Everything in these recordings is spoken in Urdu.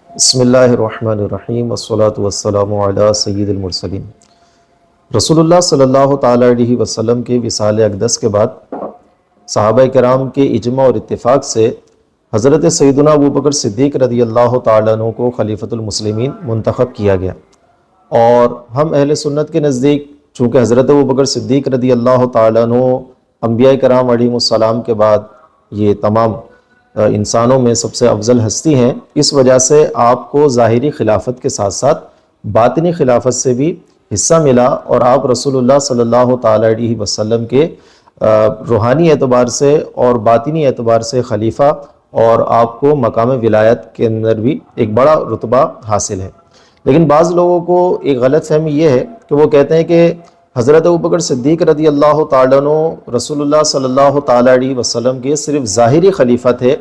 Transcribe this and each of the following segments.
بسم اللہ الرحمن الرحیم والصلاة والسلام علی سید المرسلین۔ رسول اللہ صلی اللہ تعالیٰ علیہ وسلم کے وصال اقدس کے بعد صحابہ کرام کے اجماع اور اتفاق سے حضرت سیدنا ابوبکر صدیق رضی اللہ تعالیٰ عنہ کو خلیفۃ المسلمین منتخب کیا گیا، اور ہم اہل سنت کے نزدیک چونکہ حضرت ابوبکر صدیق رضی اللہ تعالیٰ عنہ انبیاء کرام علیہ السلام کے بعد یہ تمام انسانوں میں سب سے افضل ہستی ہیں، اس وجہ سے آپ کو ظاہری خلافت کے ساتھ ساتھ باطنی خلافت سے بھی حصہ ملا، اور آپ رسول اللہ صلی اللہ تعالیٰ علیہ وسلم کے روحانی اعتبار سے اور باطنی اعتبار سے خلیفہ، اور آپ کو مقام ولایت کے اندر بھی ایک بڑا رتبہ حاصل ہے۔ لیکن بعض لوگوں کو ایک غلط فہمی یہ ہے کہ وہ کہتے ہیں کہ حضرت ابوبکر صدیق رضی اللہ تعالیٰ عنہ رسول اللہ صلی اللہ تعالیٰ علیہ وسلم کے صرف ظاہری خلیفہ تھے،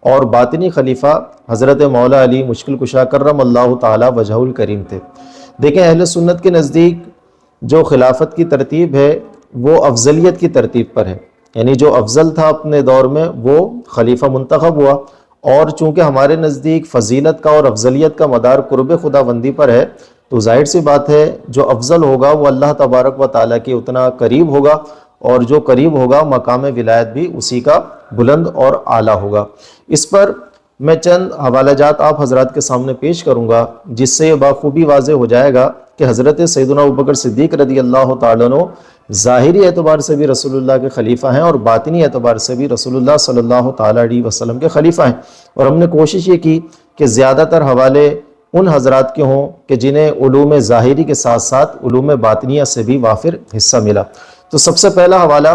اور باطنی خلیفہ حضرت مولا علی مشکل کشا کرم اللہ تعالیٰ وجہہ الکریم تھے۔ دیکھیں، اہل سنت کے نزدیک جو خلافت کی ترتیب ہے وہ افضلیت کی ترتیب پر ہے، یعنی جو افضل تھا اپنے دور میں وہ خلیفہ منتخب ہوا، اور چونکہ ہمارے نزدیک فضیلت کا اور افضلیت کا مدار قرب خدا بندی پر ہے، تو ظاہر سی بات ہے جو افضل ہوگا وہ اللہ تبارک و تعالیٰ کے اتنا قریب ہوگا، اور جو قریب ہوگا مقام ولایت بھی اسی کا بلند اور اعلیٰ ہوگا۔ اس پر میں چند حوالہ جات آپ حضرات کے سامنے پیش کروں گا، جس سے یہ بخوبی واضح ہو جائے گا کہ حضرت سیدنا ابوبکر صدیق رضی اللہ تعالیٰ عنہ ظاہری اعتبار سے بھی رسول اللہ کے خلیفہ ہیں، اور باطنی اعتبار سے بھی رسول اللہ صلی اللہ تعالیٰ علیہ وسلم کے خلیفہ ہیں۔ اور ہم نے کوشش یہ کی کہ زیادہ تر حوالے ان حضرات کے ہوں کہ جنہیں علوم ظاہری کے ساتھ ساتھ علوم باطنیہ سے بھی وافر حصہ ملا۔ تو سب سے پہلا حوالہ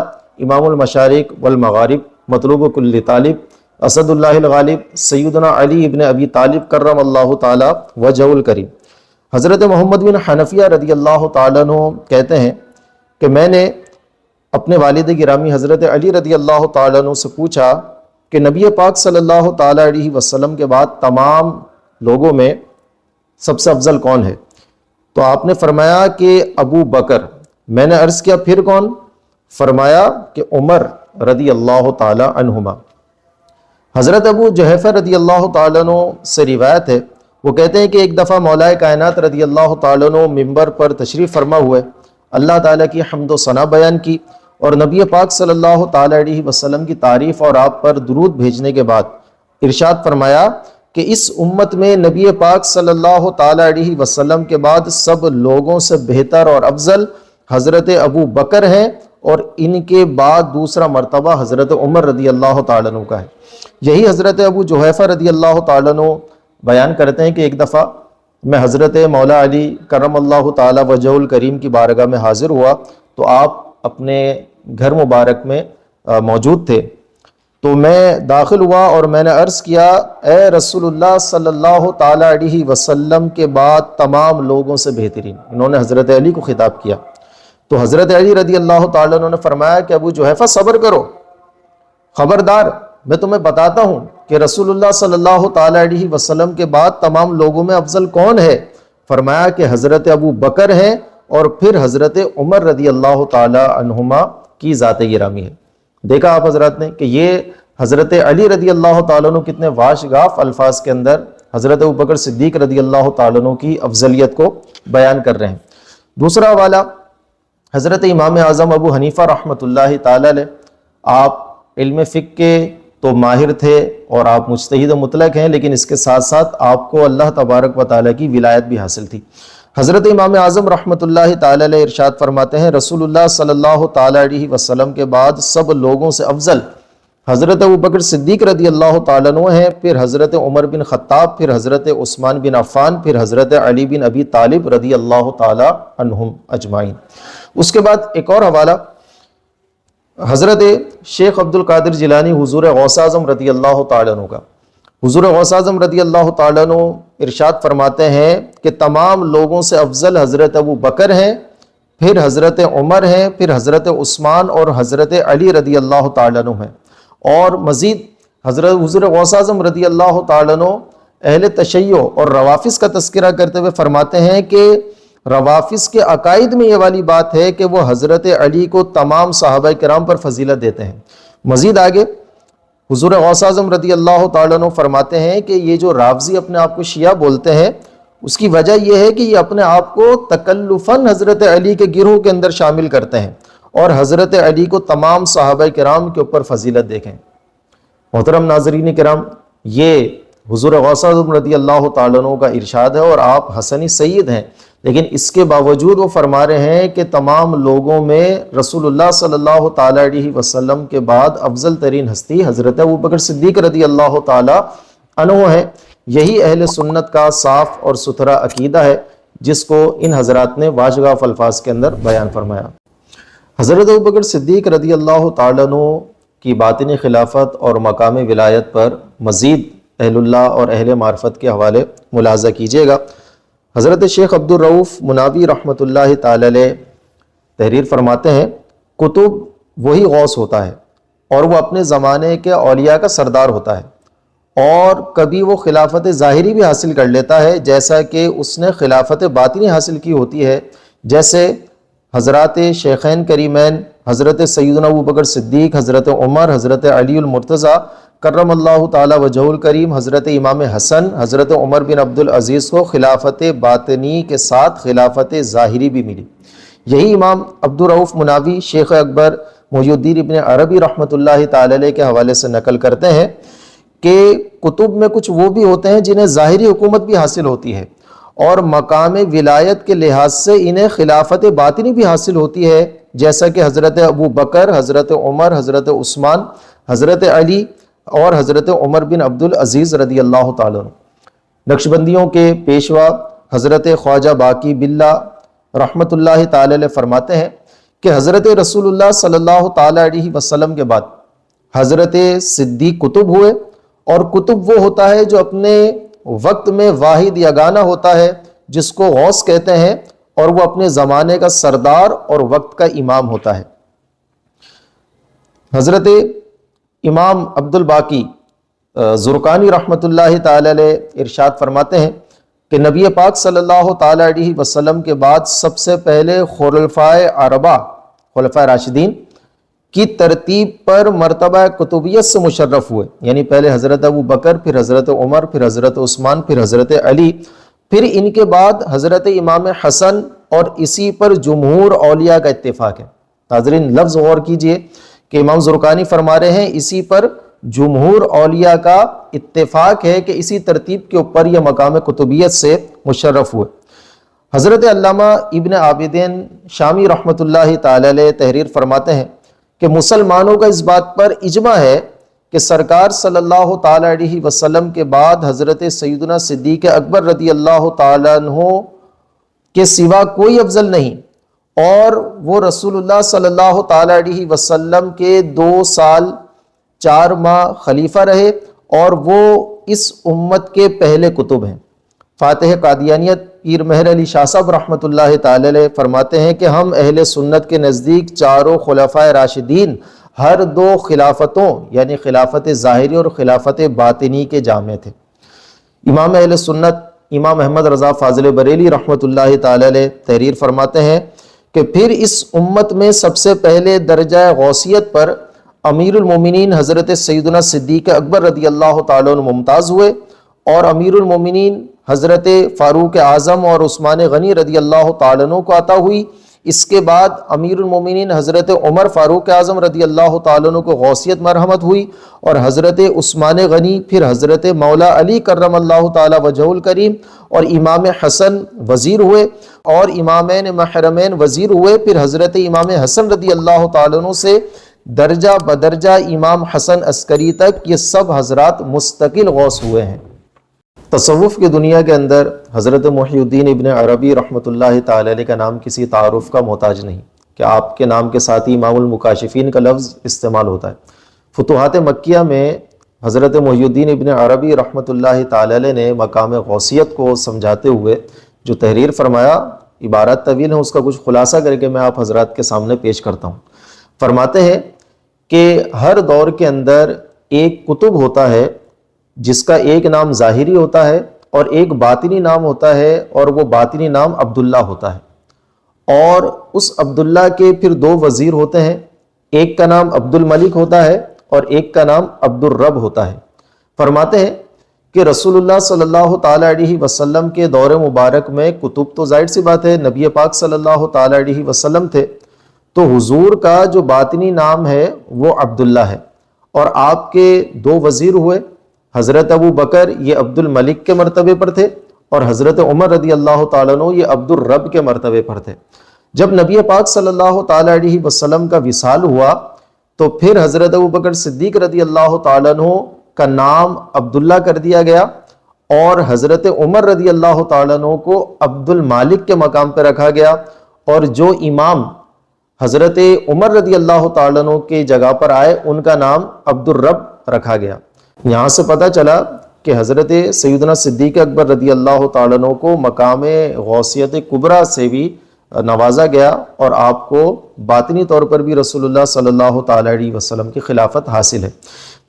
امام المشارق والمغارب مطلوب کل طالب اسد اللہ الغالب سیدنا علی ابن ابی طالب کرم اللہ تعالی وجہہ الکریم۔ حضرت محمد بن حنفیہ رضی اللہ تعالیٰ عنہ کہتے ہیں کہ میں نے اپنے والد گرامی حضرت علی رضی اللہ تعالیٰ عنہ سے پوچھا کہ نبی پاک صلی اللہ تعالیٰ علیہ وسلم کے بعد تمام لوگوں میں سب سے افضل کون ہے؟ تو آپ نے فرمایا کہ ابو بکر۔ میں نے عرض کیا پھر کون؟ فرمایا کہ عمر رضی اللہ تعالیٰ عنہما۔ حضرت ابو جحیفہ رضی اللہ تعالیٰ عنہ سے روایت ہے، وہ کہتے ہیں کہ ایک دفعہ مولا کائنات رضی اللہ تعالیٰ عنہ ممبر پر تشریف فرما ہوئے، اللہ تعالیٰ کی حمد و ثنا بیان کی، اور نبی پاک صلی اللہ تعالیٰ علیہ وسلم کی تعریف اور آپ پر درود بھیجنے کے بعد ارشاد فرمایا کہ اس امت میں نبی پاک صلی اللہ تعالیٰ علیہ وسلم کے بعد سب لوگوں سے بہتر اور افضل حضرت ابو بکر ہیں، اور ان کے بعد دوسرا مرتبہ حضرت عمر رضی اللہ تعالیٰ عنہ کا ہے۔ یہی حضرت ابو جحیفہ رضی اللہ تعالیٰ عنہ بیان کرتے ہیں کہ ایک دفعہ میں حضرت مولا علی کرم اللہ تعالیٰ وجہہ الکریم کی بارگاہ میں حاضر ہوا، تو آپ اپنے گھر مبارک میں موجود تھے۔ تو میں داخل ہوا اور میں نے عرض کیا، اے رسول اللہ صلی اللہ تعالیٰ علیہ وسلم کے بعد تمام لوگوں سے بہترین۔ انہوں نے حضرت علی کو خطاب کیا، تو حضرت علی رضی اللہ تعالیٰ عنہ نے فرمایا کہ ابو جحیفہ صبر کرو، خبردار میں تمہیں بتاتا ہوں کہ رسول اللہ صلی اللہ تعالیٰ علیہ وسلم کے بعد تمام لوگوں میں افضل کون ہے؟ فرمایا کہ حضرت ابو بکر ہیں، اور پھر حضرت عمر رضی اللہ تعالیٰ عنہما کی ذات گرامی ہے۔ دیکھا آپ حضرات نے کہ یہ حضرت علی رضی اللہ تعالیٰ عنہ کتنے واشگاف الفاظ کے اندر حضرت ابوبکر صدیق رضی اللہ تعالیٰ عنہ کی افضلیت کو بیان کر رہے ہیں۔ دوسرا حوالہ حضرت امام اعظم ابو حنیفہ رحمۃ اللہ تعالیٰ علیہ۔ آپ علم فقہ کے تو ماہر تھے اور آپ مجتہد مطلق ہیں، لیکن اس کے ساتھ ساتھ آپ کو اللہ تبارک و تعالیٰ کی ولایت بھی حاصل تھی۔ حضرت امام اعظم رحمۃ اللہ تعالیٰ علیہ ارشاد فرماتے ہیں، رسول اللہ صلی اللہ تعالیٰ علیہ وسلم کے بعد سب لوگوں سے افضل حضرت ابوبکر صدیق رضی اللہ تعالیٰ عنہ ہیں، پھر حضرت عمر بن خطاب، پھر حضرت عثمان بن عفان، پھر حضرت علی بن ابی طالب رضی اللہ تعالیٰ عنہم اجمعین۔ اس کے بعد ایک اور حوالہ حضرت شیخ عبد القادر جیلانی حضور غوث اعظم رضی اللہ تعالیٰ عنہ کا۔ حضور غوث اعظم رضی اللہ تعالیٰ عنہ ارشاد فرماتے ہیں کہ تمام لوگوں سے افضل حضرت ابو بکر ہیں، پھر حضرت عمر ہیں، پھر حضرت عثمان اور حضرت علی رضی اللہ تعالیٰ عنہ ہیں۔ اور مزید حضور غوث اعظم رضی اللہ تعالیٰ عنہ اہل تشیع اور روافظ کا تذکرہ کرتے ہوئے فرماتے ہیں کہ روافظ کے عقائد میں یہ والی بات ہے کہ وہ حضرت علی کو تمام صحابہ کرام پر فضیلت دیتے ہیں۔ مزید آگے حضور غوث اعظم رضی اللہ تعالیٰ عنہ فرماتے ہیں کہ یہ جو رافضی اپنے آپ کو شیعہ بولتے ہیں، اس کی وجہ یہ ہے کہ یہ اپنے آپ کو تکلفاً حضرت علی کے گروہ کے اندر شامل کرتے ہیں، اور حضرت علی کو تمام صحابہ کرام کے اوپر فضیلت دیکھیں۔ محترم ناظرین کرام، یہ حضور غوث اعظم رضی اللہ تعالیٰ عنہ کا ارشاد ہے، اور آپ حسنی سید ہیں، لیکن اس کے باوجود وہ فرما رہے ہیں کہ تمام لوگوں میں رسول اللہ صلی اللہ تعالیٰ علیہ وسلم کے بعد افضل ترین ہستی حضرت ابوبکر صدیق رضی اللہ تعالیٰ عنہ ہے۔ یہی اہل سنت کا صاف اور ستھرا عقیدہ ہے، جس کو ان حضرات نے واجگاف الفاظ کے اندر بیان فرمایا۔ حضرت ابوبکر صدیق رضی اللہ تعالیٰ عنہ کی باطنی خلافت اور مقام ولایت پر مزید اہل اللہ اور اہل معرفت کے حوالے ملاحظہ کیجیے گا۔ حضرت شیخ عبد الرؤف مناوی رحمۃ اللہ تعالی علیہ تحریر فرماتے ہیں، قطب وہی غوث ہوتا ہے، اور وہ اپنے زمانے کے اولیاء کا سردار ہوتا ہے، اور کبھی وہ خلافت ظاہری بھی حاصل کر لیتا ہے، جیسا کہ اس نے خلافت باطنی حاصل کی ہوتی ہے، جیسے حضرات شیخین کریمین حضرت سیدنا ابوبکر صدیق، حضرت عمر، حضرت علی المرتضیٰ کرم اللہ تعالی وجہہ الکریم، حضرت امام حسن، حضرت عمر بن عبد العزیز کو خلافت باطنی کے ساتھ خلافت ظاہری بھی ملی۔ یہی امام عبد الرؤف مناوی شیخ اکبر محی الدین ابن عربی رحمۃ اللہ تعالی علیہ کے حوالے سے نقل کرتے ہیں کہ کتب میں کچھ وہ بھی ہوتے ہیں جنہیں ظاہری حکومت بھی حاصل ہوتی ہے، اور مقام ولایت کے لحاظ سے انہیں خلافت باطنی بھی حاصل ہوتی ہے، جیسا کہ حضرت ابو بکر، حضرت عمر، حضرت عثمان، حضرت علی اور حضرت عمر بن عبد العزیز رضی اللہ تعالیٰ عنہ۔ نقشبندیوں کے پیشوا حضرت خواجہ باقی باللہ رحمۃ اللہ تعالی علیہ فرماتے ہیں کہ حضرت رسول اللہ صلی اللہ تعالی علیہ وسلم کے بعد حضرت صدیق قطب ہوئے، اور قطب وہ ہوتا ہے جو اپنے وقت میں واحد یگانہ ہوتا ہے، جس کو غوث کہتے ہیں، اور وہ اپنے زمانے کا سردار اور وقت کا امام ہوتا ہے۔ حضرت امام عبد الباقی زرقانی رحمۃ اللہ تعالی علیہ ارشاد فرماتے ہیں کہ نبی پاک صلی اللہ تعالی علیہ وسلم کے بعد سب سے پہلے خلفائے اربعہ، خلفائے راشدین کی ترتیب پر مرتبہ قطبیت سے مشرف ہوئے، یعنی پہلے حضرت ابو بکر، پھر حضرت عمر، پھر حضرت عثمان، پھر حضرت علی، پھر ان کے بعد حضرت امام حسن، اور اسی پر جمہور اولیاء کا اتفاق ہے۔ ناظرین لفظ غور کیجئے کہ امام زرقانی فرما رہے ہیں اسی پر جمہور اولیاء کا اتفاق ہے کہ اسی ترتیب کے اوپر یہ مقام قطبیت سے مشرف ہوئے۔ حضرت علامہ ابن عابدین شامی رحمۃ اللہ تعالی علیہ تحریر فرماتے ہیں کہ مسلمانوں کا اس بات پر اجماع ہے کہ سرکار صلی اللہ تعالی علیہ وسلم کے بعد حضرت سیدنا صدیق اکبر رضی اللہ تعالیٰ عنہ کے سوا کوئی افضل نہیں، اور وہ رسول اللہ صلی اللہ تعالی علیہ وسلم کے 2 سال 4 ماہ خلیفہ رہے، اور وہ اس امت کے پہلے قطب ہیں۔ فاتح قادیانیت پیر مہر علی شاہ صاحب رحمۃ اللہ تعالی علیہ فرماتے ہیں کہ ہم اہل سنت کے نزدیک چاروں خلفائے راشدین ہر 2 خلافتوں یعنی خلافت ظاہری اور خلافت باطنی کے جامع تھے۔ امام اہل سنت امام احمد رضا فاضل بریلی رحمۃ اللہ تعالی علیہ تحریر فرماتے ہیں کہ پھر اس امت میں سب سے پہلے درجہ غوثیت پر امیر المومنین حضرت سیدنا صدیق اکبر رضی اللہ تعالیٰ عنہ ممتاز ہوئے، اور امیر المومنین حضرت فاروق اعظم اور عثمان غنی رضی اللہ تعالیٰ عنہ کو عطا ہوئی۔ اس کے بعد امیر المومنین حضرت عمر فاروق اعظم رضی اللہ تعالیٰ عنہ کو غوثیت مرحمت ہوئی، اور حضرت عثمان غنی، پھر حضرت مولا علی کرم اللہ تعالیٰ وجہہ الکریم، اور امام حسن وزیر ہوئے، اور امامین محرمین وزیر ہوئے، پھر حضرت امام حسن رضی اللہ تعالیٰ عنہ سے درجہ بدرجہ امام حسن عسکری تک یہ سب حضرات مستقل غوث ہوئے ہیں۔ تصوف کی دنیا کے اندر حضرت محی الدین ابن عربی رحمۃ اللہ تعالی علیہ کا نام کسی تعارف کا محتاج نہیں کہ آپ کے نام کے ساتھ ہی امام المکاشفین کا لفظ استعمال ہوتا ہے۔ فتوحات مکیہ میں حضرت محی الدین ابن عربی رحمۃ اللہ تعالی علیہ نے مقام غوثیت کو سمجھاتے ہوئے جو تحریر فرمایا، عبارات طویل ہیں، اس کا کچھ خلاصہ کر کے میں آپ حضرات کے سامنے پیش کرتا ہوں۔ فرماتے ہیں کہ ہر دور کے اندر ایک قطب ہوتا ہے جس کا ایک نام ظاہری ہوتا ہے اور ایک باطنی نام ہوتا ہے، اور وہ باطنی نام عبداللہ ہوتا ہے، اور اس عبداللہ کے پھر 2 وزیر ہوتے ہیں، ایک کا نام عبد الملک ہوتا ہے اور ایک کا نام عبد الرب ہوتا ہے۔ فرماتے ہیں کہ رسول اللہ صلی اللہ تعالیٰ علیہ وسلم کے دور مبارک میں کتب تو ظاہر سی بات ہے نبی پاک صلی اللہ تعالیٰ علیہ وسلم تھے، تو حضور کا جو باطنی نام ہے وہ عبداللہ ہے، اور آپ کے دو وزیر ہوئے، حضرت ابو بکر یہ عبد الملک کے مرتبے پر تھے، اور حضرت عمر رضی اللہ تعالیٰ عنہ یہ عبد الرب کے مرتبے پر تھے۔ جب نبی پاک صلی اللہ تعالیٰ علیہ وسلم کا وصال ہوا تو پھر حضرت ابو بکر صدیق رضی اللہ تعالیٰ عنہ کا نام عبداللہ کر دیا گیا، اور حضرت عمر رضی اللہ تعالیٰ عنہ کو عبد المالک کے مقام پہ رکھا گیا، اور جو امام حضرت عمر رضی اللہ تعالیٰ عنہ کی جگہ پر آئے ان کا نام عبد الرب رکھا گیا۔ یہاں سے پتہ چلا کہ حضرت سیدنا صدیق اکبر رضی اللہ تعالیٰ عنہ کو مقام غوثیت کبریٰ سے بھی نوازا گیا، اور آپ کو باطنی طور پر بھی رسول اللہ صلی اللہ تعالیٰ علیہ وسلم کی خلافت حاصل ہے۔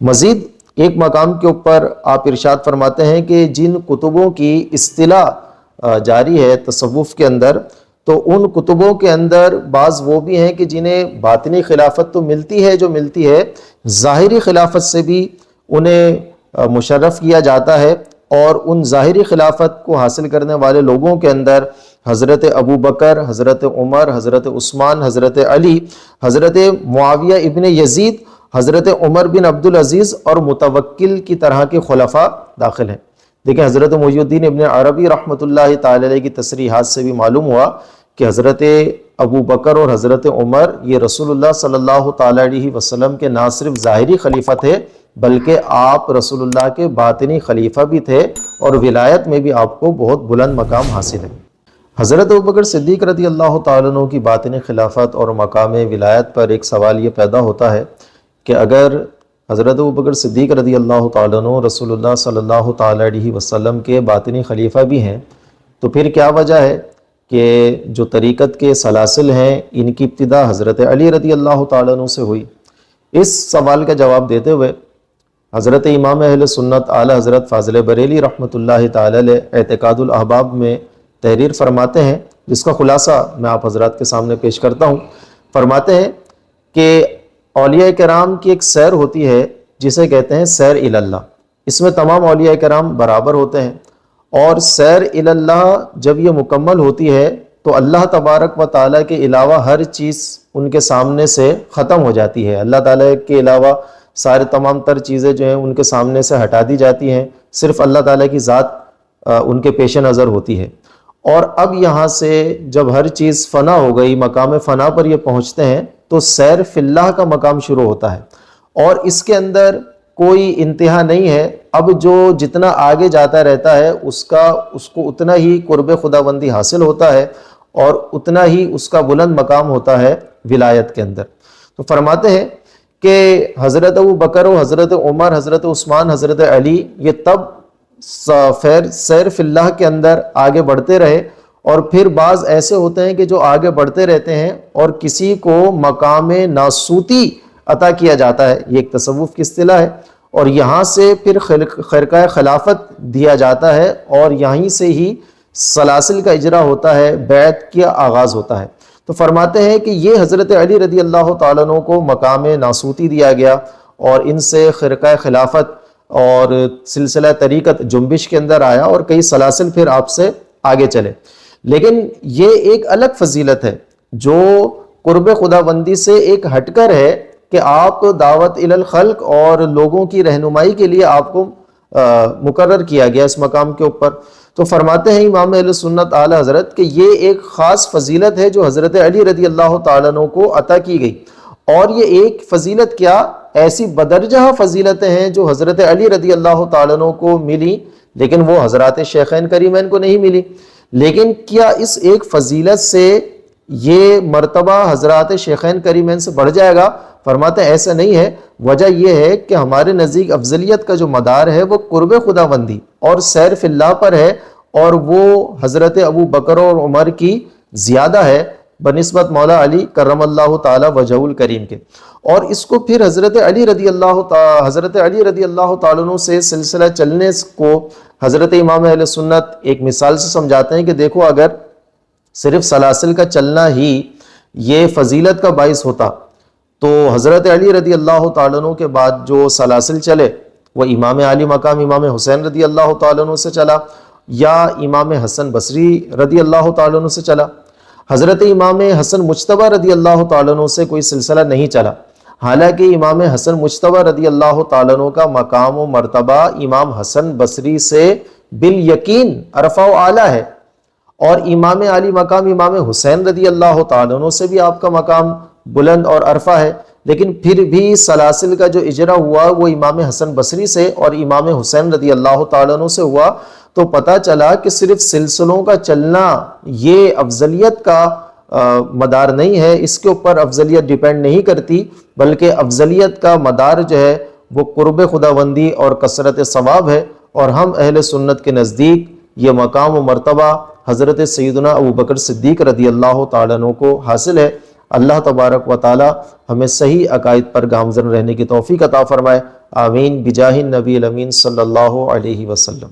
مزید ایک مقام کے اوپر آپ ارشاد فرماتے ہیں کہ جن کتبوں کی اصطلاح جاری ہے تصوف کے اندر، تو ان کتبوں کے اندر بعض وہ بھی ہیں کہ جنہیں باطنی خلافت تو ملتی ہے، جو ملتی ہے ظاہری خلافت سے بھی انہیں مشرف کیا جاتا ہے، اور ان ظاہری خلافت کو حاصل کرنے والے لوگوں کے اندر حضرت ابو بکر، حضرت عمر، حضرت عثمان، حضرت علی، حضرت معاویہ ابن یزید، حضرت عمر بن عبد العزیز اور متوکل کی طرح کے خلفاء داخل ہیں۔ دیکھیں حضرت محی الدین ابن عربی رحمۃ اللہ تعالی علیہ کی تصریحات سے بھی معلوم ہوا کہ حضرت ابو بکر اور حضرت عمر یہ رسول اللہ صلی اللہ تعالی علیہ وسلم کے نہ صرف ظاہری خلیفہ تھے بلکہ آپ رسول اللہ کے باطنی خلیفہ بھی تھے، اور ولایت میں بھی آپ کو بہت بلند مقام حاصل ہے۔ حضرت ابوبکر صدیق رضی اللہ تعالیٰ عنہ کی باطنی خلافت اور مقام ولایت پر ایک سوال یہ پیدا ہوتا ہے کہ اگر حضرت ابوبکر صدیق رضی اللہ تعالیٰ عنہ رسول اللہ صلی اللہ تعالیٰ علیہ وسلم کے باطنی خلیفہ بھی ہیں، تو پھر کیا وجہ ہے کہ جو طریقت کے سلاسل ہیں ان کی ابتدا حضرت علی رضی اللہ تعالیٰ عنہ سے ہوئی؟ اس سوال کا جواب دیتے ہوئے حضرت امام اہل سنت اعلیٰ حضرت فاضل بریلی رحمۃ اللہ تعالی علیہ اعتقاد الاحباب میں تحریر فرماتے ہیں، جس کا خلاصہ میں آپ حضرات کے سامنے پیش کرتا ہوں۔ فرماتے ہیں کہ اولیاء کرام کی ایک سیر ہوتی ہے جسے کہتے ہیں سیر اللہ، اس میں تمام اولیاء کرام برابر ہوتے ہیں، اور سیر اللہ جب یہ مکمل ہوتی ہے تو اللہ تبارک و تعالیٰ کے علاوہ ہر چیز ان کے سامنے سے ختم ہو جاتی ہے، اللہ تعالیٰ کے علاوہ سارے تمام تر چیزیں جو ہیں ان کے سامنے سے ہٹا دی جاتی ہیں، صرف اللہ تعالیٰ کی ذات ان کے پیش نظر ہوتی ہے۔ اور اب یہاں سے جب ہر چیز فنا ہو گئی، مقام فنا پر یہ پہنچتے ہیں تو سیر فی اللہ کا مقام شروع ہوتا ہے، اور اس کے اندر کوئی انتہا نہیں ہے۔ اب جو جتنا آگے جاتا رہتا ہے اس کو اتنا ہی قرب خداوندی حاصل ہوتا ہے، اور اتنا ہی اس کا بلند مقام ہوتا ہے ولایت کے اندر۔ تو فرماتے ہیں کہ حضرت ابو بکر و حضرت عمر، حضرت عثمان، حضرت علی یہ تب سیر فی اللہ کے اندر آگے بڑھتے رہے، اور پھر بعض ایسے ہوتے ہیں کہ جو آگے بڑھتے رہتے ہیں اور کسی کو مقام ناسوتی عطا کیا جاتا ہے، یہ ایک تصوف کی اصطلاح ہے، اور یہاں سے پھر خرقہ خلافت دیا جاتا ہے، اور یہیں سے ہی سلاسل کا اجرا ہوتا ہے، بیعت کا آغاز ہوتا ہے۔ تو فرماتے ہیں کہ یہ حضرت علی رضی اللہ تعالیٰ عنہ کو مقام ناسوتی دیا گیا، اور ان سے خرقہ خلافت اور سلسلہ طریقت جنبش کے اندر آیا، اور کئی سلاسل پھر آپ سے آگے چلے۔ لیکن یہ ایک الگ فضیلت ہے جو قرب خداوندی سے ایک ہٹ کر ہے کہ آپ دعوت الی الخلق اور لوگوں کی رہنمائی کے لیے آپ کو مقرر کیا گیا اس مقام کے اوپر۔ تو فرماتے ہیں امام اہل سنت اعلی حضرت کہ یہ ایک خاص فضیلت ہے جو حضرت علی رضی اللہ تعالیٰ عنہ کو عطا کی گئی، اور یہ ایک فضیلت کیا ایسی بدرجہ فضیلتیں ہیں جو حضرت علی رضی اللہ تعالیٰ عنہ کو ملی، لیکن وہ حضرات شیخین کریمین کو نہیں ملی۔ لیکن کیا اس ایک فضیلت سے یہ مرتبہ حضرات شیخین کریمین سے بڑھ جائے گا؟ فرماتے ہیں ایسا نہیں ہے۔ وجہ یہ ہے کہ ہمارے نزدیک افضلیت کا جو مدار ہے وہ قرب خداوندی اور سیر فی اللہ پر ہے، اور وہ حضرت ابو بکر اور عمر کی زیادہ ہے بنسبت مولا علی کرم اللہ تعالی وجہ الکریم کے۔ اور اس کو پھر حضرت علی رضی اللہ تعالیٰ عنہ سے سلسلہ چلنے کو حضرت امام اہل سنت ایک مثال سے سمجھاتے ہیں کہ دیکھو اگر صرف سلاسل کا چلنا ہی یہ فضیلت کا باعث ہوتا تو حضرت علی رضی اللہ تعالیٰ عنہ کے بعد جو سلاسل چلے وہ امام علی مقام امام حسین رضی اللہ تعالیٰ عنہ سے چلا یا امام حسن بصری رضی اللہ تعالیٰ عنہ سے چلا. حضرت امام حسن مجتبی رضی اللہ تعالیٰ عنہ سے کوئی سلسلہ نہیں چلا، حالانکہ امام حسن مجتبی رضی اللہ تعالیٰ عنہ کا مقام و مرتبہ امام حسن بصری سے بالیقین عرفہ و اعلیٰ ہے، اور امام علی مقام امام حسین رضی اللہ تعالیٰ عنہ سے بھی آپ کا مقام بلند اور عرفہ ہے. لیکن پھر بھی سلاسل کا جو اجرا ہوا وہ امام حسن بصری سے اور امام حسین رضی اللہ تعالیٰ عنہ سے ہوا. تو پتہ چلا کہ صرف سلسلوں کا چلنا یہ افضلیت کا مدار نہیں ہے، اس کے اوپر افضلیت ڈیپینڈ نہیں کرتی، بلکہ افضلیت کا مدار جو ہے وہ قرب خداوندی اور کثرت ثواب ہے. اور ہم اہل سنت کے نزدیک یہ مقام و مرتبہ حضرت سیدنا ابوبکر صدیق رضی اللہ تعالیٰ عنہ کو حاصل ہے. اللہ تبارک و تعالی ہمیں صحیح عقائد پر گامزن رہنے کی توفیق عطا فرمائے. آمین بجاہ النبی الامین صلی اللہ علیہ وسلم.